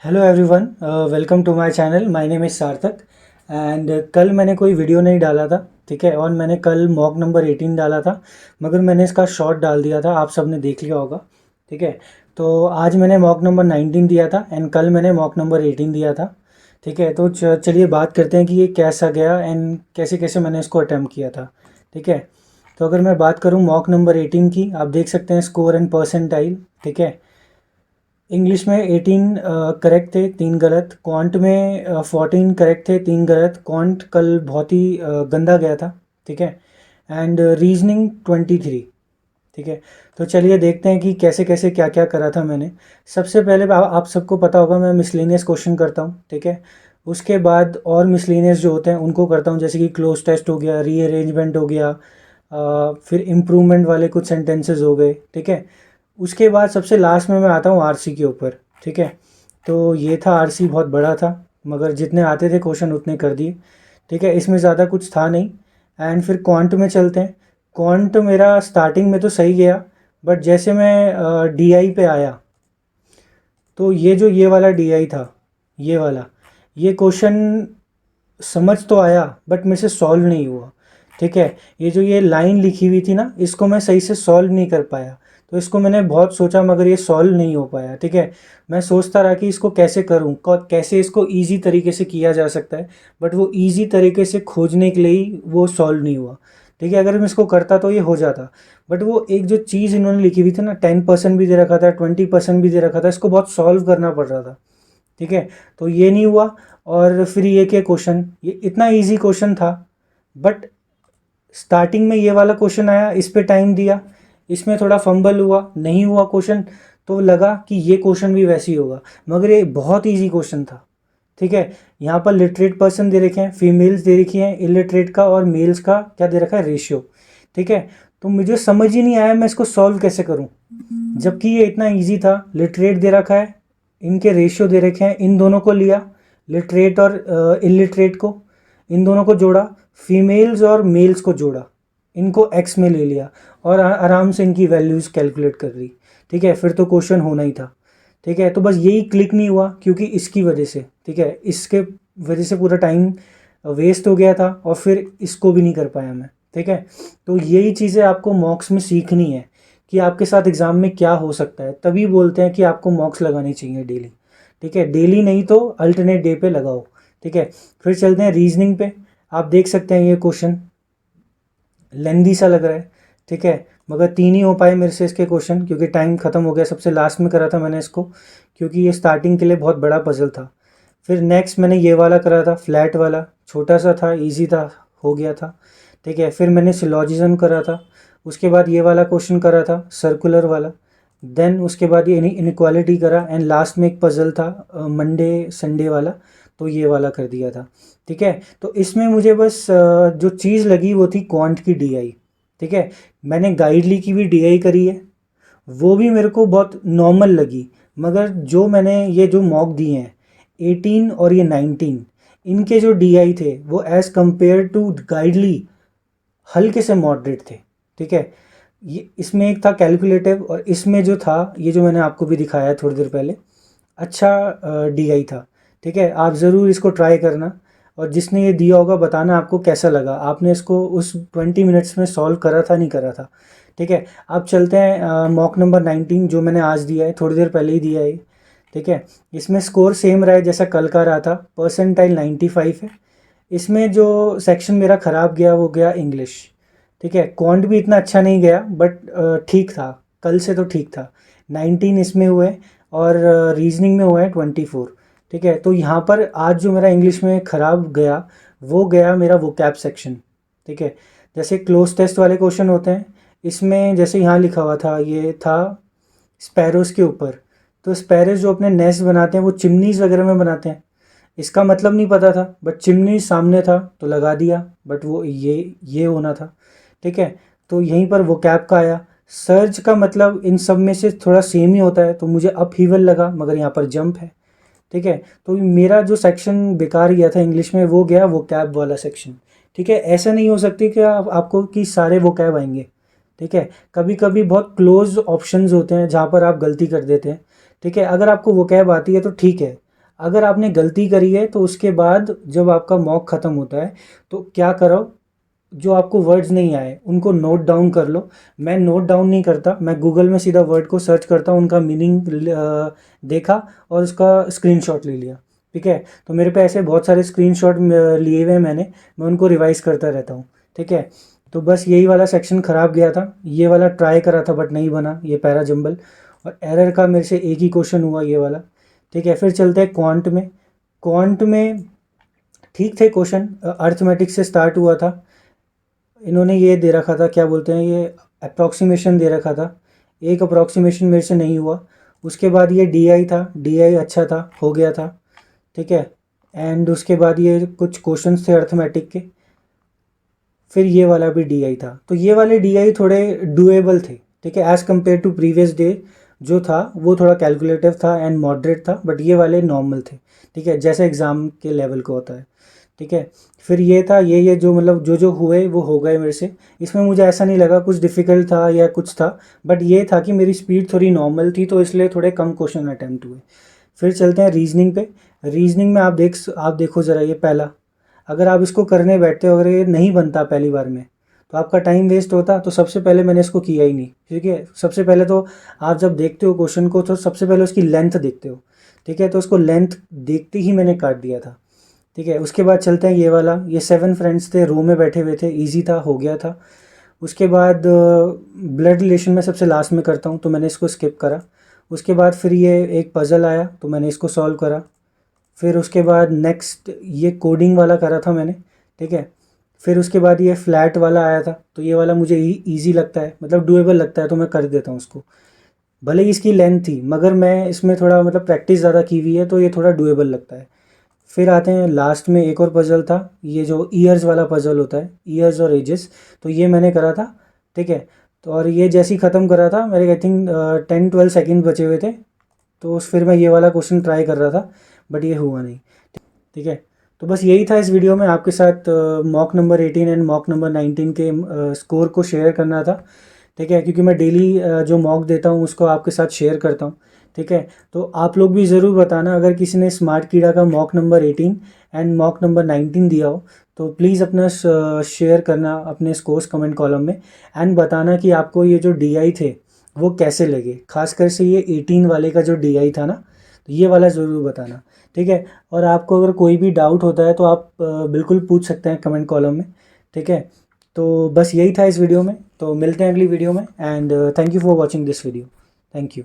Hello everyone, welcome to my channel. My name is Sarthak and कल मैंने कोई video नहीं डाला था। ठीक है, और मैंने कल मॉक नंबर 18 डाला था, मगर मैंने इसका शॉर्ट डाल दिया था, आप सबने देख लिया होगा। ठीक है, तो आज मैंने मॉक नंबर 19 दिया था एंड कल मैंने मॉक नंबर 18 दिया था। ठीक है, तो चलिए बात करते हैं कि ये कैसा गया एंड कैसे कैसे मैंने इसको अटैम्प्ट किया था। ठीक है, तो अगर मैं बात करूँ मॉक नंबर 18 की, आप देख सकते हैं स्कोर एंड परसेंटाइल। ठीक है, इंग्लिश में 18 करेक्ट थे, 3 गलत। क्वांट में 14 करेक्ट थे, 3 गलत। क्वांट कल बहुत ही गंदा गया था। ठीक है, एंड रीजनिंग 23। ठीक है, तो चलिए देखते हैं कि कैसे कैसे क्या क्या करा था मैंने। सबसे पहले आप सबको पता होगा मैं मिसलेनियस क्वेश्चन करता हूँ। ठीक है, उसके बाद और मिसलेनियस जो होते हैं उनको करता हूँ, जैसे कि क्लोज टेस्ट हो गया, रीअरेंजमेंट हो गया, फिर इम्प्रूवमेंट वाले कुछ सेंटेंसेस हो गए। ठीक है, उसके बाद सबसे लास्ट में मैं आता हूँ आरसी के ऊपर। ठीक है, तो ये था आरसी, बहुत बड़ा था, मगर जितने आते थे क्वेश्चन उतने कर दिए। ठीक है, इसमें ज़्यादा कुछ था नहीं। एंड फिर क्वांट में चलते हैं। क्वांट मेरा स्टार्टिंग में तो सही गया, बट जैसे मैं डीआई पे आया, तो ये वाला डीआई था, ये वाला, ये क्वेश्चन समझ तो आया बट मेरे से सॉल्व नहीं हुआ। ठीक है, ये लाइन लिखी हुई थी ना, इसको मैं सही से सॉल्व नहीं कर पाया। तो इसको मैंने बहुत सोचा मगर ये सॉल्व नहीं हो पाया। ठीक है, मैं सोचता रहा कि इसको कैसे करूं, कैसे इसको इजी तरीके से किया जा सकता है, बट वो इजी तरीके से खोजने के लिए ही वो सॉल्व नहीं हुआ। ठीक है, अगर मैं इसको करता तो ये हो जाता, बट वो एक जो चीज़ इन्होंने लिखी हुई थी ना, 10% भी दे रखा था, 20% भी दे रखा था, इसको बहुत सॉल्व करना पड़ रहा था। ठीक है, तो ये नहीं हुआ। और फिर ये के क्वेश्चन, ये इतना इजी क्वेश्चन था, बट स्टार्टिंग में ये वाला क्वेश्चन आया, इस पे टाइम दिया, इसमें थोड़ा फंबल हुआ, नहीं हुआ क्वेश्चन, तो लगा कि ये क्वेश्चन भी वैसे ही होगा, मगर ये बहुत इजी क्वेश्चन था। ठीक है, यहाँ पर लिटरेट पर्सन दे रखे हैं, फीमेल्स दे रखी हैं, इलिटरेट का और मेल्स का क्या दे रखा है, रेशियो। ठीक है, तो मुझे समझ ही नहीं आया मैं इसको सॉल्व कैसे करूँ, जबकि ये इतना इजी था। लिटरेट दे रखा है, इनके रेशियो दे रखे हैं, इन दोनों को लिया, लिटरेट और इलिटरेट को, इन दोनों को जोड़ा, फीमेल्स और मेल्स को जोड़ा, इनको एक्स में ले लिया और आराम से इनकी वैल्यूज़ कैलकुलेट कर ली। ठीक है, फिर तो क्वेश्चन होना ही था। ठीक है, तो बस यही क्लिक नहीं हुआ क्योंकि इसकी वजह से, ठीक है, इसके वजह से पूरा टाइम वेस्ट हो गया था और फिर इसको भी नहीं कर पाया मैं। ठीक है, तो यही चीज़ें आपको मॉक्स में सीखनी है कि आपके साथ एग्ज़ाम में क्या हो सकता है, तभी बोलते हैं कि आपको मॉक्स लगानी चाहिए डेली। ठीक है, डेली नहीं तो अल्टरनेट डे पे लगाओ। ठीक है, फिर चलते हैं रीजनिंग पे। आप देख सकते हैं ये क्वेश्चन लेंदी सा लग रहा है। ठीक है, मगर 3 ही हो पाए मेरे से इसके क्वेश्चन, क्योंकि टाइम ख़त्म हो गया, सबसे लास्ट में करा था मैंने इसको, क्योंकि ये स्टार्टिंग के लिए बहुत बड़ा पजल था। फिर नेक्स्ट मैंने ये वाला करा था, फ्लैट वाला, छोटा सा था, इजी था, हो गया था। ठीक है, फिर मैंने सिलॉजिज्म करा था, उसके बाद ये वाला क्वेश्चन करा था सर्कुलर वाला, देन उसके बाद ये इनक्वालिटी करा एंड लास्ट में एक पजल था मंडे संडे वाला, तो ये वाला कर दिया था। ठीक है, तो इसमें मुझे बस जो चीज़ लगी वो थी क्वांट की डीआई। ठीक है, मैंने गाइडली की भी डीआई करी है, वो भी मेरे को बहुत नॉर्मल लगी, मगर जो मैंने ये जो मॉक दिए हैं 18 और ये 19, इनके जो डीआई थे वो एज़ कंपेयर टू गाइडली हल्के से मॉडरेट थे। ठीक है, ये इसमें एक था कैलकुलेटिव और इसमें जो था, ये जो मैंने आपको भी दिखाया थोड़ी देर पहले, अच्छा डीआई था। ठीक है, आप ज़रूर इसको ट्राई करना, और जिसने ये दिया होगा बताना आपको कैसा लगा, आपने इसको उस 20 मिनट्स में सॉल्व करा था नहीं करा था। ठीक है, अब चलते हैं मॉक नंबर 19 जो मैंने आज दिया है, थोड़ी देर पहले ही दिया है। ठीक है, इसमें स्कोर सेम रहा है जैसा कल का रहा था, परसेंटाइल 95 है। इसमें जो सेक्शन मेरा ख़राब गया वो गया इंग्लिश। ठीक है, क्वांट भी इतना अच्छा नहीं गया बट ठीक था, कल से तो ठीक था। 19 इसमें हुए और रीजनिंग में हुआ है 24। ठीक है, तो यहाँ पर आज जो मेरा इंग्लिश में ख़राब गया वो गया मेरा वोकैब सेक्शन। ठीक है, जैसे क्लोज टेस्ट वाले क्वेश्चन होते हैं, इसमें जैसे यहाँ लिखा हुआ था, ये था स्पैरोज़ के ऊपर, तो स्पैरोज़ जो अपने नेस्ट बनाते हैं वो चिमनीज़ वगैरह में बनाते हैं, इसका मतलब नहीं पता था बट चिमनी सामने था तो लगा दिया, बट वो ये होना था। ठीक है, तो यहीं पर वोकैब का आया। सर्ज का मतलब इन सब में से थोड़ा सेम ही होता है, तो मुझे अपहीवल लगा, मगर यहाँ पर जंप है। ठीक है, तो मेरा जो सेक्शन बेकार गया था इंग्लिश में वो गया वोकैब वाला सेक्शन। ठीक है, ऐसा नहीं हो सकती कि आपको कि सारे वोकैब आएंगे। ठीक है, कभी कभी बहुत क्लोज ऑप्शंस होते हैं जहाँ पर आप गलती कर देते हैं। ठीक है, अगर आपको वोकैब आती है तो ठीक है, अगर आपने गलती करी है तो उसके बाद जब आपका मॉक ख़त्म होता है तो क्या करो, जो आपको वर्ड्स नहीं आए उनको नोट डाउन कर लो। मैं नोट डाउन नहीं करता, मैं गूगल में सीधा वर्ड को सर्च करता हूँ, उनका मीनिंग देखा और उसका स्क्रीनशॉट ले लिया। ठीक है, तो मेरे पे ऐसे बहुत सारे स्क्रीनशॉट लिए हुए हैं मैंने, मैं उनको रिवाइज करता रहता हूँ। ठीक है, तो बस यही वाला सेक्शन ख़राब गया था, ये वाला ट्राई करा था बट नहीं बना, ये पैरा जंबल। और एरर का मेरे से एक ही क्वेश्चन हुआ, ये वाला। ठीक है, फिर चलते हैं क्वांट में। क्वांट में ठीक थे क्वेश्चन, अर्थमेटिक से स्टार्ट हुआ था। इन्होंने ये दे रखा था, क्या बोलते हैं, ये अप्रॉक्सीमेशन दे रखा था। एक अप्रॉक्सीमेशन मेरे से नहीं हुआ। उसके बाद ये डीआई था, डीआई अच्छा था, हो गया था। ठीक है, एंड उसके बाद ये कुछ क्वेश्चंस थे अर्थमेटिक के, फिर ये वाला भी डीआई था। तो ये वाले डीआई थोड़े डुएबल थे। ठीक है, as compared to previous day जो था वो थोड़ा कैलकुलेटिव था एंड मॉडरेट था, बट ये वाले नॉर्मल थे। ठीक है, जैसे एग्ज़ाम के लेवल का होता है। ठीक है, फिर ये था, ये जो मतलब जो हुए वो हो गए मेरे से। इसमें मुझे ऐसा नहीं लगा कुछ डिफ़िकल्ट था या कुछ था, बट ये था कि मेरी स्पीड थोड़ी नॉर्मल थी तो इसलिए थोड़े कम क्वेश्चन अटैम्प्ट हुए। फिर चलते हैं रीजनिंग पे। रीजनिंग में आप देखो ज़रा, ये पहला, अगर आप इसको करने बैठते हो, अगर ये नहीं बनता पहली बार में तो आपका टाइम वेस्ट होता। तो सबसे पहले मैंने इसको किया ही नहीं। ठीक है, सबसे पहले तो आप जब देखते हो क्वेश्चन को तो सबसे पहले उसकी लेंथ देखते हो। ठीक है, तो उसको लेंथ देखते ही मैंने काट दिया था। ठीक है, उसके बाद चलते हैं ये वाला, ये 7 फ्रेंड्स थे, रो में बैठे हुए थे, इजी था, हो गया था। उसके बाद ब्लड रिलेशन में सबसे लास्ट में करता हूँ तो मैंने इसको स्किप करा। उसके बाद फिर ये एक पज़ल आया तो मैंने इसको सॉल्व करा। फिर उसके बाद नेक्स्ट ये कोडिंग वाला करा था मैंने। ठीक है, फिर उसके बाद ये फ्लैट वाला आया था, तो ये वाला मुझे ईजी लगता है, मतलब डुएबल लगता है, तो मैं कर देता हूँ उसको। भले ही इसकी लेंथ थी मगर मैं इसमें थोड़ा मतलब प्रैक्टिस ज़्यादा की हुई है तो ये थोड़ा डुएबल लगता है। फिर आते हैं लास्ट में, एक और पज़ल था, ये जो ईयर्स वाला पज़ल होता है, ईयर्स और एजेस, तो ये मैंने करा था। ठीक है, तो और ये जैसे ही ख़त्म करा था मेरे आई थिंक 10-12 सेकेंड बचे हुए थे, तो फिर मैं ये वाला क्वेश्चन ट्राई कर रहा था, बट ये हुआ नहीं। ठीक है, तो बस यही था इस वीडियो में, आपके साथ mock number 18 and mock number 19 के स्कोर को शेयर करना था। ठीक है, क्योंकि मैं डेली जो मॉक देता हूँ उसको आपके साथ शेयर करता हूँ। ठीक है, तो आप लोग भी ज़रूर बताना, अगर किसी ने स्मार्ट कीड़ा का mock number 18 and mock number 19 दिया हो तो प्लीज़ अपना शेयर करना अपने स्कोर्स कमेंट कॉलम में, एंड बताना कि आपको ये जो डीआई थे वो कैसे लगे, खासकर से ये 18 वाले का जो डीआई था ना, तो ये वाला ज़रूर बताना। ठीक है, और आपको अगर कोई भी डाउट होता है तो आप बिल्कुल पूछ सकते हैं कमेंट कॉलम में। ठीक है, तो बस यही था इस वीडियो में, तो मिलते हैं अगली वीडियो में, and thank you for watching this video. Thank you.